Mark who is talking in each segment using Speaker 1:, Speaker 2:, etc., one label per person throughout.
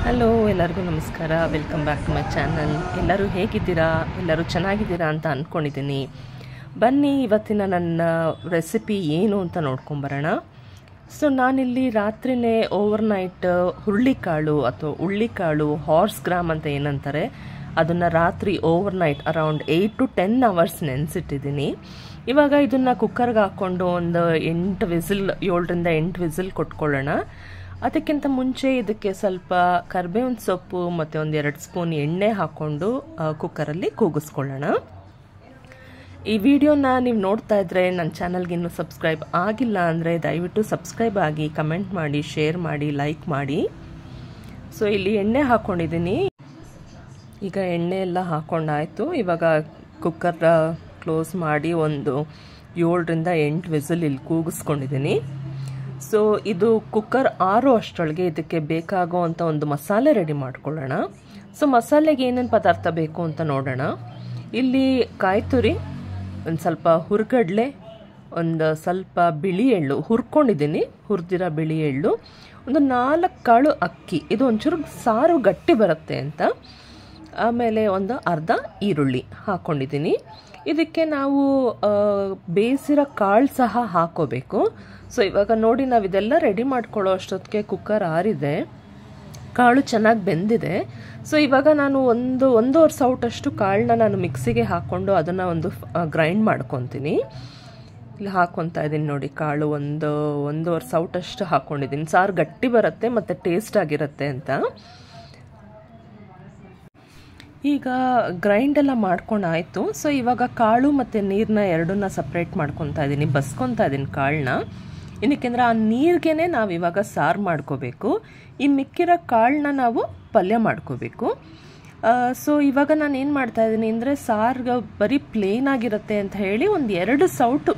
Speaker 1: Hello ಎಲ್ಲರಿಗೂ ನಮಸ್ಕಾರ. Welcome back to my channel. ಎಲ್ಲರೂ ಹೇಗಿದ್ದೀರಾ? ಎಲ್ಲರೂ ಚೆನ್ನಾಗಿದ್ದೀರಾ ಅಂತ ಅಂದ್ಕೊಂಡಿದ್ದೀನಿ. ಬನ್ನಿ ಇವತ್ತಿನ ನನ್ನ ರೆಸಿಪಿ ಏನು ಅಂತ ನೋಡ್ಕೊಂಬರೋಣ. ಸೊ ನಾನಿಲ್ಲಿ ರಾತ್ರಿನೇ ಓವರ್ನೈಟ್ ಹುರುಳಿಕಾಳು ಅಥವಾ ಉಳ್ಳಿಕಾಳು, ಹಾರ್ಸ್ ಗ್ರಾಮ್ ಅಂತ ಏನಂತಾರೆ, ಅದನ್ನು ರಾತ್ರಿ ಓವರ್ನೈಟ್ ಅರೌಂಡ್ 8 to 10 hours ನೆನೆಸಿಟ್ಟಿದ್ದೀನಿ. ಇವಾಗ ಇದನ್ನು ಕುಕ್ಕರ್ಗೆ ಹಾಕ್ಕೊಂಡು ಒಂದು 8 ವಿಸಿಲ್, 7ರಿಂದ 8 ವಿಸಿಲ್ ಕೊಟ್ಕೊಳ್ಳೋಣ. ಅದಕ್ಕಿಂತ ಮುಂಚೆ ಇದಕ್ಕೆ ಸ್ವಲ್ಪ ಕರಿಬೇವಿನ ಸೊಪ್ಪು ಮತ್ತು ಒಂದು 2 ಸ್ಪೂನ್ ಎಣ್ಣೆ ಹಾಕ್ಕೊಂಡು ಕುಕ್ಕರಲ್ಲಿ ಕೂಗಿಸ್ಕೊಳ್ಳೋಣ. ಈ ವಿಡಿಯೋನ ನೀವು ನೋಡ್ತಾ ಇದ್ರೆ ನನ್ನ ಚಾನಲ್ಗೆ ಇನ್ನೂ ಸಬ್ಸ್ಕ್ರೈಬ್ ಆಗಿಲ್ಲ ಅಂದರೆ ದಯವಿಟ್ಟು ಸಬ್ಸ್ಕ್ರೈಬ್ ಆಗಿ, ಕಮೆಂಟ್ ಮಾಡಿ, ಶೇರ್ ಮಾಡಿ, ಲೈಕ್ ಮಾಡಿ. ಸೊ ಇಲ್ಲಿ ಎಣ್ಣೆ ಹಾಕ್ಕೊಂಡಿದ್ದೀನಿ. ಈಗ ಎಣ್ಣೆ ಎಲ್ಲ ಹಾಕ್ಕೊಂಡಾಯಿತು. ಇವಾಗ ಕುಕ್ಕರ್ ಕ್ಲೋಸ್ ಮಾಡಿ ಒಂದು 7ರಿಂದ 8 ವಿಸಿಲ್ ಇಲ್ಲಿ ಕೂಗಿಸ್ಕೊಂಡಿದ್ದೀನಿ. ಸೊ ಇದು ಕುಕ್ಕರ್ ಆರೋ ಅಷ್ಟರೊಳಗೆ ಇದಕ್ಕೆ ಬೇಕಾಗುವಂಥ ಒಂದು ಮಸಾಲೆ ರೆಡಿ ಮಾಡ್ಕೊಳ್ಳೋಣ. ಸೊ ಮಸಾಲೆಗೆ ಏನೇನು ಪದಾರ್ಥ ಬೇಕು ಅಂತ ನೋಡೋಣ. ಇಲ್ಲಿ ಕಾಯಿ ತುರಿ, ಒಂದು ಸ್ವಲ್ಪ ಹುರ್ಗಡ್ಲೆ, ಒಂದು ಸ್ವಲ್ಪ ಬಿಳಿ ಎಳ್ಳು ಹುರ್ಕೊಂಡಿದ್ದೀನಿ, ಹುರಿದಿರೋ ಬಿಳಿ ಎಳ್ಳು, ಒಂದು 4 ಕಾಳು ಅಕ್ಕಿ, ಇದು ಒಂಚೂರು ಸಾರು ಗಟ್ಟಿ ಬರುತ್ತೆ ಅಂತ. ಆಮೇಲೆ ಒಂದು ಅರ್ಧ ಈರುಳ್ಳಿ ಹಾಕ್ಕೊಂಡಿದ್ದೀನಿ. ಇದಕ್ಕೆ ನಾವು ಬೇಯಿಸಿರೋ ಕಾಳು ಸಹ ಹಾಕೋಬೇಕು. ಸೊ ಇವಾಗ ನೋಡಿ, ನಾವು ಇದೆಲ್ಲ ರೆಡಿ ಮಾಡ್ಕೊಳ್ಳೋ ಅಷ್ಟೊತ್ತಿಗೆ ಕುಕ್ಕರ್ ಆರಿದೆ, ಕಾಳು ಚೆನ್ನಾಗಿ ಬೆಂದಿದೆ. ಸೊ ಇವಾಗ ನಾನು ಒಂದೂವರೆ ಸೌಟಷ್ಟು ಕಾಳನ್ನ ನಾನು ಮಿಕ್ಸಿಗೆ ಹಾಕ್ಕೊಂಡು ಅದನ್ನು ಒಂದು ಗ್ರೈಂಡ್ ಮಾಡ್ಕೊತೀನಿ. ಇಲ್ಲಿ ಹಾಕ್ಕೊತಾ ಇದ್ದೀನಿ ನೋಡಿ, ಕಾಳು ಒಂದೂವರೆ ಸೌಟಷ್ಟು ಹಾಕ್ಕೊಂಡಿದ್ದೀನಿ. ಸಾರು ಗಟ್ಟಿ ಬರುತ್ತೆ ಮತ್ತು ಟೇಸ್ಟ್ ಆಗಿರುತ್ತೆ ಅಂತ. ಈಗ ಗ್ರೈಂಡ್ ಎಲ್ಲ ಮಾಡ್ಕೊಂಡಾಯಿತು. ಸೊ ಇವಾಗ ಕಾಳು ಮತ್ತು ನೀರನ್ನ ಎರಡನ್ನ ಸಪ್ರೇಟ್ ಮಾಡ್ಕೊತಾ ಇದ್ದೀನಿ, ಬಸ್ಕೊತಾ ಇದ್ದೀನಿ ಕಾಳನ್ನ. ಏನಕ್ಕೆಂದ್ರೆ ಆ ನೀರಿಗೇ ನಾವು ಇವಾಗ ಸಾರು ಮಾಡ್ಕೋಬೇಕು. ಈ ಮಿಕ್ಕಿರೋ ಕಾಳನ್ನ ನಾವು ಪಲ್ಯ ಮಾಡ್ಕೋಬೇಕು. ಸೊ ಇವಾಗ ನಾನು ಏನು ಮಾಡ್ತಾಯಿದ್ದೀನಿ ಅಂದರೆ, ಸಾರಿಗೆ ಬರೀ ಪ್ಲೇನ್ ಆಗಿರುತ್ತೆ ಅಂತ ಹೇಳಿ ಒಂದು 2 ಸೌಟು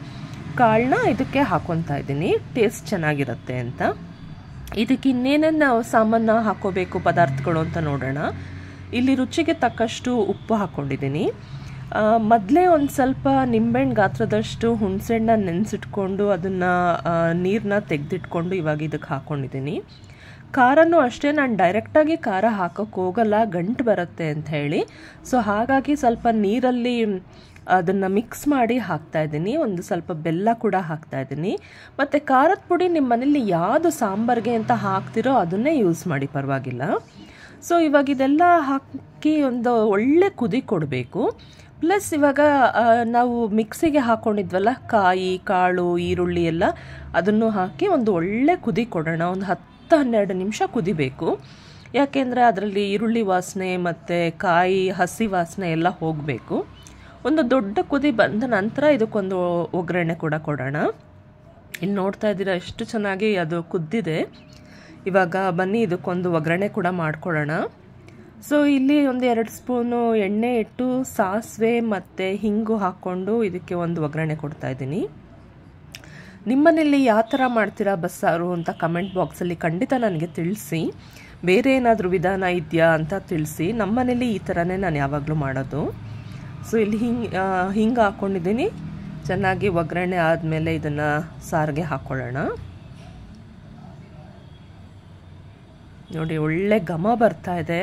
Speaker 1: ಕಾಳನ್ನ ಇದಕ್ಕೆ ಹಾಕ್ಕೊತಾ ಇದ್ದೀನಿ, ಟೇಸ್ಟ್ ಚೆನ್ನಾಗಿರುತ್ತೆ ಅಂತ. ಇದಕ್ಕೆ ಇನ್ನೇನೇನು ನಾವು ಸಾಮಾನು ಹಾಕ್ಕೋಬೇಕು ಪದಾರ್ಥಗಳು ಅಂತ ನೋಡೋಣ. ಇಲ್ಲಿ ರುಚಿಗೆ ತಕ್ಕಷ್ಟು ಉಪ್ಪು ಹಾಕ್ಕೊಂಡಿದ್ದೀನಿ. ಮೊದಲೇ ಒಂದು ಸ್ವಲ್ಪ ನಿಂಬೆಹಣ್ಣು ಗಾತ್ರದಷ್ಟು ಹುಣಸೆಹಣ್ಣ ನೆನೆಸಿಟ್ಕೊಂಡು ಅದನ್ನು ನೀರನ್ನ ತೆಗೆದಿಟ್ಕೊಂಡು ಇವಾಗ ಇದಕ್ಕೆ ಹಾಕ್ಕೊಂಡಿದ್ದೀನಿ. ಖಾರನೂ ಅಷ್ಟೇ, ನಾನು ಡೈರೆಕ್ಟಾಗಿ ಖಾರ ಹಾಕೋಕ್ಕೆ ಹೋಗಲ್ಲ, ಗಂಟು ಬರುತ್ತೆ ಅಂತ ಹೇಳಿ. ಸೊ ಹಾಗಾಗಿ ಸ್ವಲ್ಪ ನೀರಲ್ಲಿ ಅದನ್ನು ಮಿಕ್ಸ್ ಮಾಡಿ ಹಾಕ್ತಾಯಿದ್ದೀನಿ. ಒಂದು ಸ್ವಲ್ಪ ಬೆಲ್ಲ ಕೂಡ ಹಾಕ್ತಾಯಿದ್ದೀನಿ. ಮತ್ತು ಖಾರದ ಪುಡಿ ನಿಮ್ಮ ಮನೇಲಿ ಯಾವುದು ಸಾಂಬಾರಿಗೆ ಅಂತ ಹಾಕ್ತಿರೋ ಅದನ್ನೇ ಯೂಸ್ ಮಾಡಿ, ಪರವಾಗಿಲ್ಲ. ಸೊ ಇವಾಗ ಇದೆಲ್ಲ ಹಾಕಿ ಒಂದು ಒಳ್ಳೆ ಕುದಿ ಕೊಡಬೇಕು. ಪ್ಲಸ್ ಇವಾಗ ನಾವು ಮಿಕ್ಸಿಗೆ ಹಾಕ್ಕೊಂಡಿದ್ವಲ್ಲ ಕಾಯಿ, ಕಾಳು, ಈರುಳ್ಳಿ ಎಲ್ಲ, ಅದನ್ನು ಹಾಕಿ ಒಂದು ಒಳ್ಳೆ ಕುದಿ ಕೊಡೋಣ. ಒಂದು 10-12 ನಿಮಿಷ ಕುದಿಬೇಕು. ಯಾಕೆಂದರೆ ಅದರಲ್ಲಿ ಈರುಳ್ಳಿ ವಾಸನೆ ಮತ್ತು ಕಾಯಿ ಹಸಿ ವಾಸನೆ ಎಲ್ಲ ಹೋಗಬೇಕು. ಒಂದು ದೊಡ್ಡ ಕುದಿ ಬಂದ ನಂತರ ಇದಕ್ಕೊಂದು ಒಗ್ಗರಣೆ ಕೂಡ ಕೊಡೋಣ. ಇಲ್ಲಿ ನೋಡ್ತಾ ಇದ್ದೀರಾ ಎಷ್ಟು ಚೆನ್ನಾಗಿ ಅದು ಕುದ್ದಿದೆ. ಇವಾಗ ಬನ್ನಿ ಇದಕ್ಕೊಂದು ಒಗ್ಗರಣೆ ಕೂಡ ಮಾಡ್ಕೊಳ್ಳೋಣ. ಸೊ ಇಲ್ಲಿ ಒಂದು 2 ಸ್ಪೂನು ಎಣ್ಣೆ ಇಟ್ಟು ಸಾಸಿವೆ ಮತ್ತು ಹಿಂಗು ಹಾಕ್ಕೊಂಡು ಇದಕ್ಕೆ ಒಂದು ಒಗ್ಗರಣೆ ಕೊಡ್ತಾ ಇದ್ದೀನಿ. ನಿಮ್ಮನೇಲಿ ಯಾವ ಥರ ಮಾಡ್ತೀರಾ ಬಸ್ಸಾರು ಅಂತ ಕಮೆಂಟ್ ಬಾಕ್ಸಲ್ಲಿ ಖಂಡಿತ ನನಗೆ ತಿಳಿಸಿ. ಬೇರೆ ಏನಾದರೂ ವಿಧಾನ ಇದೆಯಾ ಅಂತ ತಿಳಿಸಿ. ನಮ್ಮನೇಲಿ ಈ ಥರನೇ ನಾನು ಯಾವಾಗಲೂ ಮಾಡೋದು. ಸೊ ಇಲ್ಲಿ ಹಿಂಗೆ ಹಾಕ್ಕೊಂಡಿದ್ದೀನಿ. ಚೆನ್ನಾಗಿ ಒಗ್ಗರಣೆ ಆದಮೇಲೆ ಇದನ್ನು ಸಾರಿಗೆ ಹಾಕ್ಕೊಳ್ಳೋಣ. ನೋಡಿ ಒಳ್ಳೆ ಘಮ ಬರ್ತಾ ಇದೆ.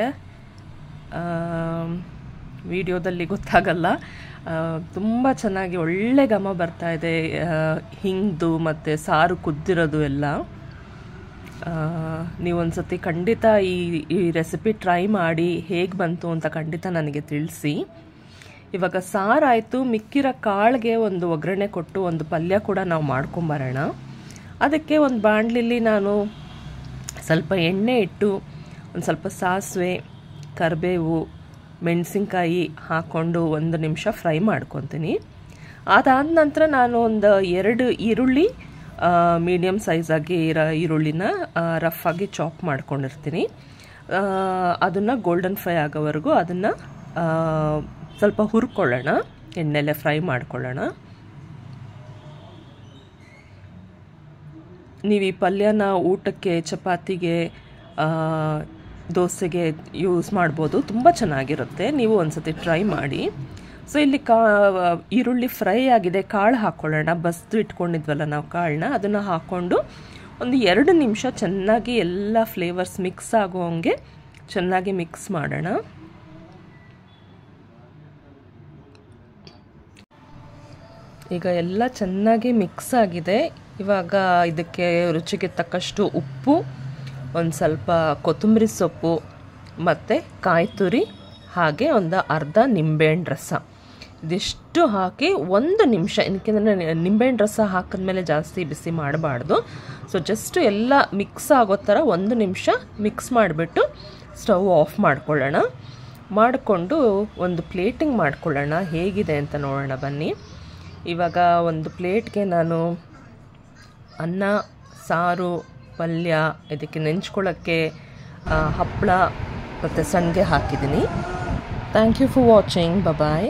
Speaker 1: ವಿಡಿಯೋದಲ್ಲಿ ಗೊತ್ತಾಗಲ್ಲ, ತುಂಬ ಚೆನ್ನಾಗಿ ಒಳ್ಳೆ ಘಮ ಬರ್ತಾ ಇದೆ. ಹಿಂಗ್ದು ಮತ್ತು ಸಾರು ಕುದ್ದಿರೋದು ಎಲ್ಲ. ನೀವೊಂದ್ಸತಿ ಖಂಡಿತ ಈ ರೆಸಿಪಿ ಟ್ರೈ ಮಾಡಿ ಹೇಗೆ ಬಂತು ಅಂತ ಖಂಡಿತ ನನಗೆ ತಿಳಿಸಿ. ಇವಾಗ ಸಾರಾಯಿತು, ಮಿಕ್ಕಿರೋ ಕಾಳಿಗೆ ಒಂದು ಒಗ್ಗರಣೆ ಕೊಟ್ಟು ಒಂದು ಪಲ್ಯ ಕೂಡ ನಾವು ಮಾಡ್ಕೊಂಬರೋಣ. ಅದಕ್ಕೆ ಒಂದು ಬಾಣಲಿಲಿ ನಾನು ಸ್ವಲ್ಪ ಎಣ್ಣೆ ಇಟ್ಟು ಒಂದು ಸ್ವಲ್ಪ ಸಾಸಿವೆ, ಕರಿಬೇವು, ಮೆಣಸಿನ್ಕಾಯಿ ಹಾಕ್ಕೊಂಡು 1 ನಿಮಿಷ ಫ್ರೈ ಮಾಡ್ಕೊತೀನಿ. ಅದಾದ ನಂತರ ನಾನು ಒಂದು 2 ಈರುಳ್ಳಿ, ಮೀಡಿಯಮ್ ಸೈಜಾಗಿ ಇರೋ ಈರುಳ್ಳಿನ ರಫಾಗಿ ಚಾಪ್ ಮಾಡ್ಕೊಂಡಿರ್ತೀನಿ. ಅದನ್ನು ಗೋಲ್ಡನ್ ಫ್ರೈ ಆಗೋವರೆಗೂ ಅದನ್ನು ಸ್ವಲ್ಪ ಹುರ್ಕೊಳ್ಳೋಣ, ಎಣ್ಣೆಲೆ ಫ್ರೈ ಮಾಡ್ಕೊಳ್ಳೋಣ. ನೀವು ಈ ಪಲ್ಯನ ಊಟಕ್ಕೆ, ಚಪಾತಿಗೆ, ದೋಸೆಗೆ ಯೂಸ್ ಮಾಡ್ಬೋದು, ತುಂಬ ಚೆನ್ನಾಗಿರುತ್ತೆ. ನೀವು ಒಂದ್ಸತಿ ಟ್ರೈ ಮಾಡಿ. ಸೊ ಇಲ್ಲಿ ಈರುಳ್ಳಿ ಫ್ರೈ ಆಗಿದೆ, ಕಾಳು ಹಾಕ್ಕೊಳ್ಳೋಣ. ಬಸ್ದು ಇಟ್ಕೊಂಡಿದ್ವಲ್ಲ ನಾವು ಕಾಳನ್ನ, ಅದನ್ನು ಹಾಕ್ಕೊಂಡು ಒಂದು 2 ನಿಮಿಷ ಚೆನ್ನಾಗಿ ಎಲ್ಲ ಫ್ಲೇವರ್ಸ್ ಮಿಕ್ಸ್ ಆಗೋ ಹಂಗೆ ಚೆನ್ನಾಗಿ ಮಿಕ್ಸ್ ಮಾಡೋಣ. ಈಗ ಎಲ್ಲ ಚೆನ್ನಾಗಿ ಮಿಕ್ಸ್ ಆಗಿದೆ. ಇವಾಗ ಇದಕ್ಕೆ ರುಚಿಗೆ ತಕ್ಕಷ್ಟು ಉಪ್ಪು, ಒಂದು ಸ್ವಲ್ಪ ಕೊತ್ತಂಬರಿ ಸೊಪ್ಪು ಮತ್ತು ಕಾಯಿ ತುರಿ, ಹಾಗೆ ಒಂದು ಅರ್ಧ ನಿಂಬೆಹಣ್ಣು ರಸ, ಇದಿಷ್ಟು ಹಾಕಿ 1 ನಿಮಿಷ, ಏನಕ್ಕೆಂದರೆ ನಿಂಬೆಹಣ್ಣು ರಸ ಹಾಕಿದ್ಮೇಲೆ ಜಾಸ್ತಿ ಬಿಸಿ ಮಾಡಬಾರ್ದು. ಸೊ ಜಸ್ಟ್ ಎಲ್ಲ ಮಿಕ್ಸ್ ಆಗೋ ಥರ 1 ನಿಮಿಷ ಮಿಕ್ಸ್ ಮಾಡಿಬಿಟ್ಟು ಸ್ಟವ್ ಆಫ್ ಮಾಡ್ಕೊಳ್ಳೋಣ. ಮಾಡಿಕೊಂಡು ಒಂದು ಪ್ಲೇಟಿಂಗ್ ಮಾಡ್ಕೊಳ್ಳೋಣ. ಹೇಗಿದೆ ಅಂತ ನೋಡೋಣ ಬನ್ನಿ. ಇವಾಗ ಒಂದು ಪ್ಲೇಟ್ಗೆ ನಾನು ಅನ್ನ, ಸಾರು, ಪಲ್ಯ, ಇದಕ್ಕೆ ನೆಂಚ್ಕೊಳ್ಳೋಕ್ಕೆ ಹಪ್ಪಳ ಮತ್ತು ಸಂಡಿಗೆ ಹಾಕಿದ್ದೀನಿ. Thank you for watching. Bye.